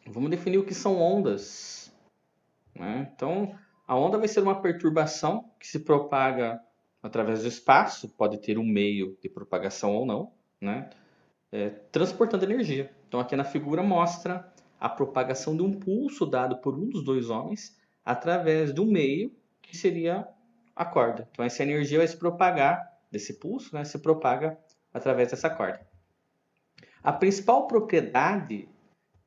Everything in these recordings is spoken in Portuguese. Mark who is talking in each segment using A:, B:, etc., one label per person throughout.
A: Vamos definir o que são ondas, né? Então, a onda vai ser uma perturbação que se propaga através do espaço, pode ter um meio de propagação ou não, né? Transportando energia. Então, aqui na figura mostra a propagação de um pulso dado por um dos dois homens através de um meio que seria a corda. Então, essa energia vai se propagar desse pulso, né? Se propaga através dessa corda. A principal propriedade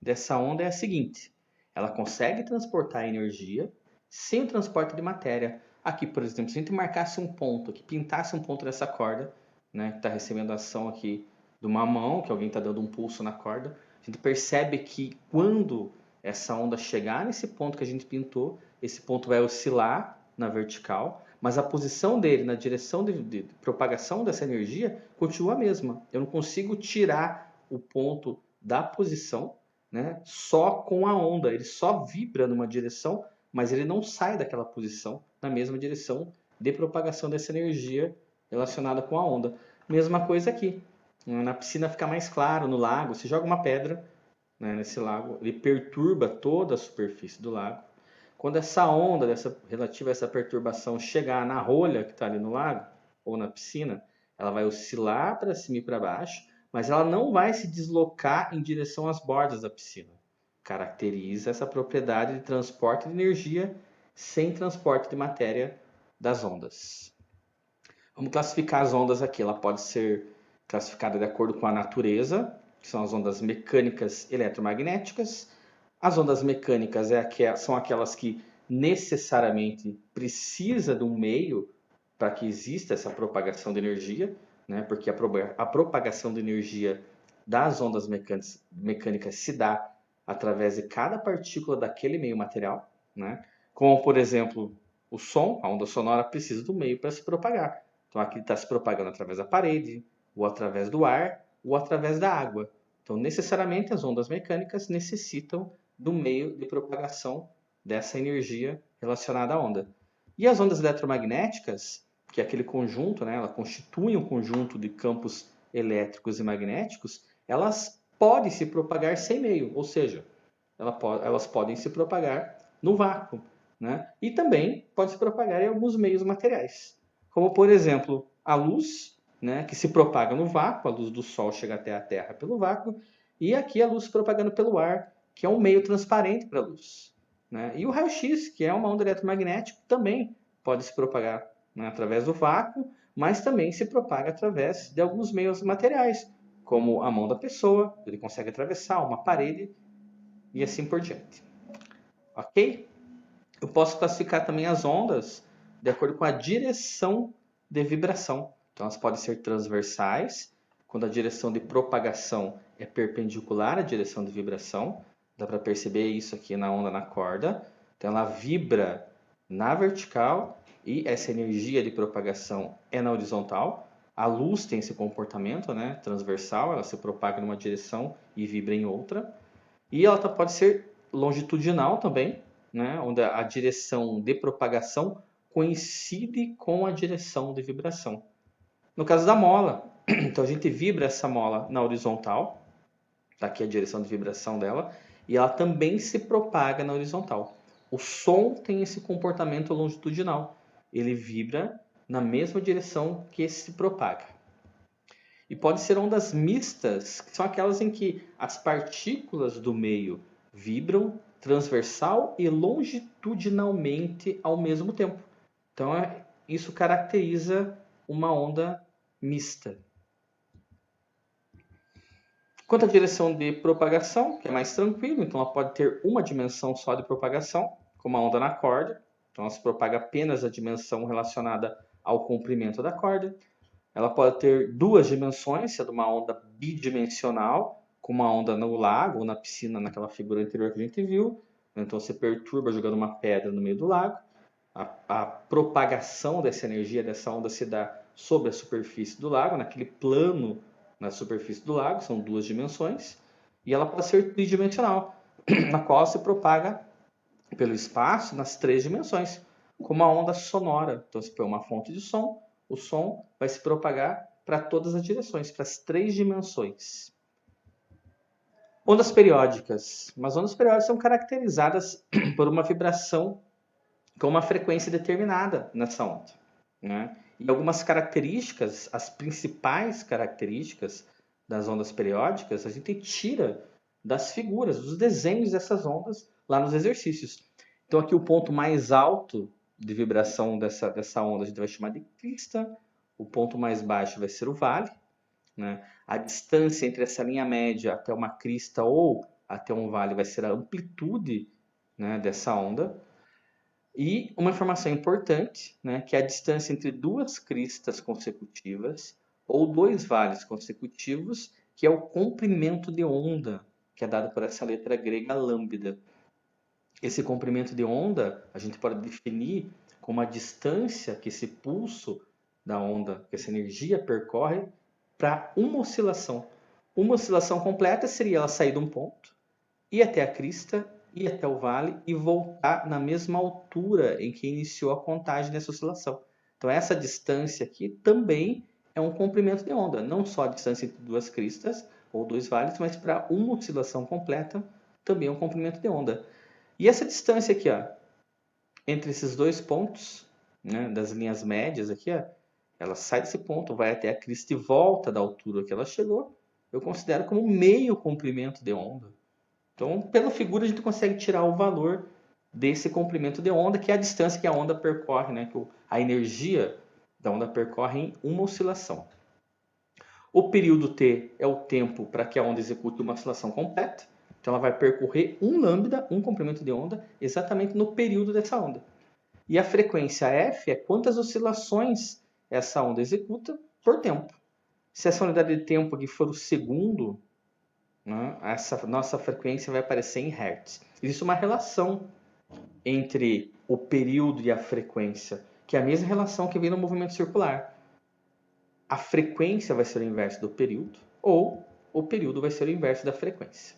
A: dessa onda é a seguinte: ela consegue transportar energia sem o transporte de matéria. Aqui, por exemplo, se a gente marcasse um ponto, que pintasse um ponto dessa corda, né, que está recebendo a ação aqui de uma mão, que alguém está dando um pulso na corda, a gente percebe que quando essa onda chegar nesse ponto que a gente pintou, esse ponto vai oscilar na vertical, mas a posição dele na direção de propagação dessa energia continua a mesma. Eu não consigo tirar o ponto da posição, né, só com a onda. Ele só vibra numa direção, mas ele não sai daquela posição na mesma direção de propagação dessa energia relacionada com a onda. Mesma coisa aqui. Na piscina fica mais claro, no lago, você joga uma pedra, né, nesse lago, ele perturba toda a superfície do lago. Quando essa onda relativa a essa perturbação chegar na rolha que está ali no lago ou na piscina, ela vai oscilar para cima e para baixo, mas ela não vai se deslocar em direção às bordas da piscina. Caracteriza essa propriedade de transporte de energia sem transporte de matéria das ondas. Vamos classificar as ondas aqui. Ela pode ser classificada de acordo com a natureza, que são as ondas mecânicas eletromagnéticas. As ondas mecânicas são aquelas que necessariamente precisa de um meio para que exista essa propagação de energia, né? Porque a propagação de energia das ondas mecânicas se dá através de cada partícula daquele meio material, né? Como, por exemplo, o som, a onda sonora precisa do meio para se propagar. Então aqui está se propagando através da parede, ou através do ar, ou através da água. Então, necessariamente, as ondas mecânicas necessitam do meio de propagação dessa energia relacionada à onda. E as ondas eletromagnéticas, que é aquele conjunto, né, ela constitui um conjunto de campos elétricos e magnéticos, elas podem se propagar sem meio, ou seja, elas podem se propagar no vácuo, né? E também pode se propagar em alguns meios materiais, como por exemplo a luz, né, que se propaga no vácuo, a luz do Sol chega até a Terra pelo vácuo, e aqui a luz se propagando pelo ar, que é um meio transparente para a luz, né? E o raio-x, que é uma onda eletromagnética, também pode se propagar, né, através do vácuo, mas também se propaga através de alguns meios materiais, como a mão da pessoa, ele consegue atravessar uma parede e assim por diante. Ok? Eu posso classificar também as ondas de acordo com a direção de vibração. Então, elas podem ser transversais, quando a direção de propagação é perpendicular à direção de vibração. Dá para perceber isso aqui na onda na corda. Então, ela vibra na vertical e essa energia de propagação é na horizontal. A luz tem esse comportamento, né, transversal, ela se propaga numa direção e vibra em outra. E ela pode ser longitudinal também, né, onde a direção de propagação coincide com a direção de vibração. No caso da mola, então a gente vibra essa mola na horizontal, está aqui a direção de vibração dela, e ela também se propaga na horizontal. O som tem esse comportamento longitudinal, ele vibra na mesma direção que se propaga. E pode ser ondas mistas, que são aquelas em que as partículas do meio vibram transversal e longitudinalmente ao mesmo tempo. Então, isso caracteriza uma onda mista. Quanto à direção de propagação, que é mais tranquilo, então ela pode ter uma dimensão só de propagação, como a onda na corda. Então, ela se propaga apenas a dimensão relacionada ao comprimento da corda. Ela pode ter duas dimensões, sendo uma onda bidimensional, como uma onda no lago ou na piscina, naquela figura anterior que a gente viu. Então você perturba jogando uma pedra no meio do lago. A propagação dessa energia, dessa onda, se dá sobre a superfície do lago, naquele plano na superfície do lago, são duas dimensões. E ela pode ser tridimensional, na qual se propaga pelo espaço nas três dimensões, como a onda sonora. Então, se for uma fonte de som, o som vai se propagar para todas as direções, para as três dimensões. Ondas periódicas. Mas ondas periódicas são caracterizadas por uma vibração com uma frequência determinada nessa onda, né? E algumas características, as principais características das ondas periódicas, a gente tira das figuras, dos desenhos dessas ondas lá nos exercícios. Então aqui o ponto mais alto de vibração dessa onda a gente vai chamar de crista, o ponto mais baixo vai ser o vale, né? A distância entre essa linha média até uma crista ou até um vale vai ser a amplitude, né, dessa onda. E uma informação importante, né, que é a distância entre duas cristas consecutivas ou dois vales consecutivos, que é o comprimento de onda, que é dado por essa letra grega lambda. Esse comprimento de onda a gente pode definir como a distância que esse pulso da onda, que essa energia percorre para uma oscilação. Uma oscilação completa seria ela sair de um ponto, ir até a crista, ir até o vale e voltar na mesma altura em que iniciou a contagem dessa oscilação. Então essa distância aqui também é um comprimento de onda, não só a distância entre duas cristas ou dois vales, mas para uma oscilação completa também é um comprimento de onda. E essa distância aqui, ó, entre esses dois pontos, né, das linhas médias aqui, ó, ela sai desse ponto, vai até a crista e volta da altura que ela chegou, eu considero como meio comprimento de onda. Então, pela figura, a gente consegue tirar o valor desse comprimento de onda, que é a distância que a onda percorre, né, que a energia da onda percorre em uma oscilação. O período T é o tempo para que a onda execute uma oscilação completa. Então, ela vai percorrer um lambda, um comprimento de onda, exatamente no período dessa onda. E a frequência F é quantas oscilações essa onda executa por tempo. Se essa unidade de tempo aqui for o segundo, né, essa nossa frequência vai aparecer em Hertz. Existe uma relação entre o período e a frequência, que é a mesma relação que vem no movimento circular. A frequência vai ser o inverso do período, ou o período vai ser o inverso da frequência.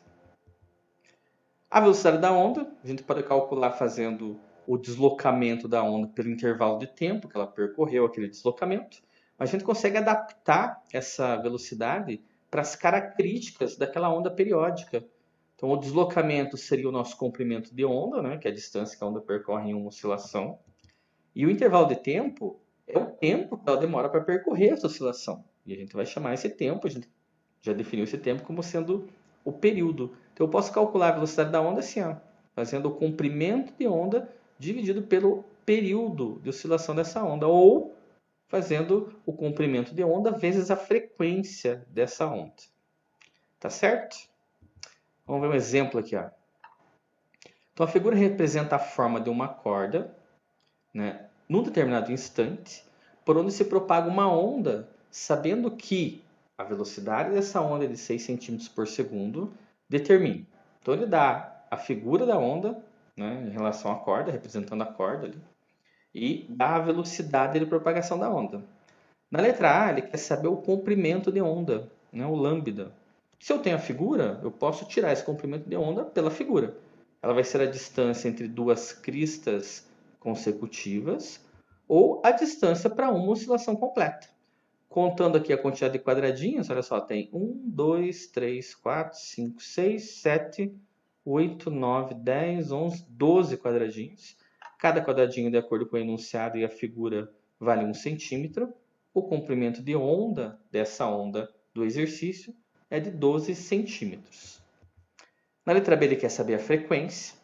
A: A velocidade da onda, a gente pode calcular fazendo o deslocamento da onda pelo intervalo de tempo que ela percorreu aquele deslocamento, mas a gente consegue adaptar essa velocidade para as características daquela onda periódica. Então, o deslocamento seria o nosso comprimento de onda, né, que é a distância que a onda percorre em uma oscilação. E o intervalo de tempo é o tempo que ela demora para percorrer essa oscilação. E a gente vai chamar esse tempo, a gente já definiu esse tempo como sendo o período. Então, eu posso calcular a velocidade da onda assim, ó, fazendo o comprimento de onda dividido pelo período de oscilação dessa onda, ou fazendo o comprimento de onda vezes a frequência dessa onda. Tá certo? Vamos ver um exemplo aqui, ó. Então, a figura representa a forma de uma corda, né, num determinado instante, por onde se propaga uma onda, sabendo que a velocidade dessa onda é de 6 cm por segundo, determina. Então, ele dá a figura da onda, né, em relação à corda, representando a corda ali, e dá a velocidade de propagação da onda. Na letra A, ele quer saber o comprimento de onda, né, o lambda. Se eu tenho a figura, eu posso tirar esse comprimento de onda pela figura. Ela vai ser a distância entre duas cristas consecutivas ou a distância para uma oscilação completa. Contando aqui a quantidade de quadradinhos, olha só, tem 1, 2, 3, 4, 5, 6, 7, 8, 9, 10, 11, 12 quadradinhos. Cada quadradinho, de acordo com o enunciado e a figura, vale 1 centímetro. O comprimento de onda dessa onda do exercício é de 12 centímetros. Na letra B ele quer saber a frequência.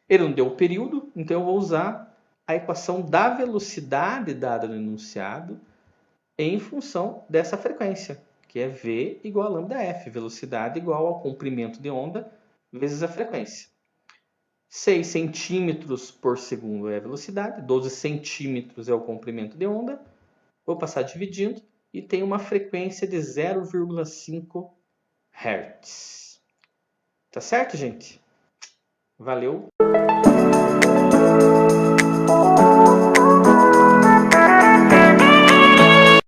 A: Ele não deu o período, então eu vou usar a equação da velocidade dada no enunciado em função dessa frequência, que é V igual a lambda F, velocidade igual ao comprimento de onda vezes a frequência. 6 centímetros por segundo é a velocidade, 12 centímetros é o comprimento de onda. Vou passar dividindo e tem uma frequência de 0,5 Hz. Tá certo, gente? Valeu!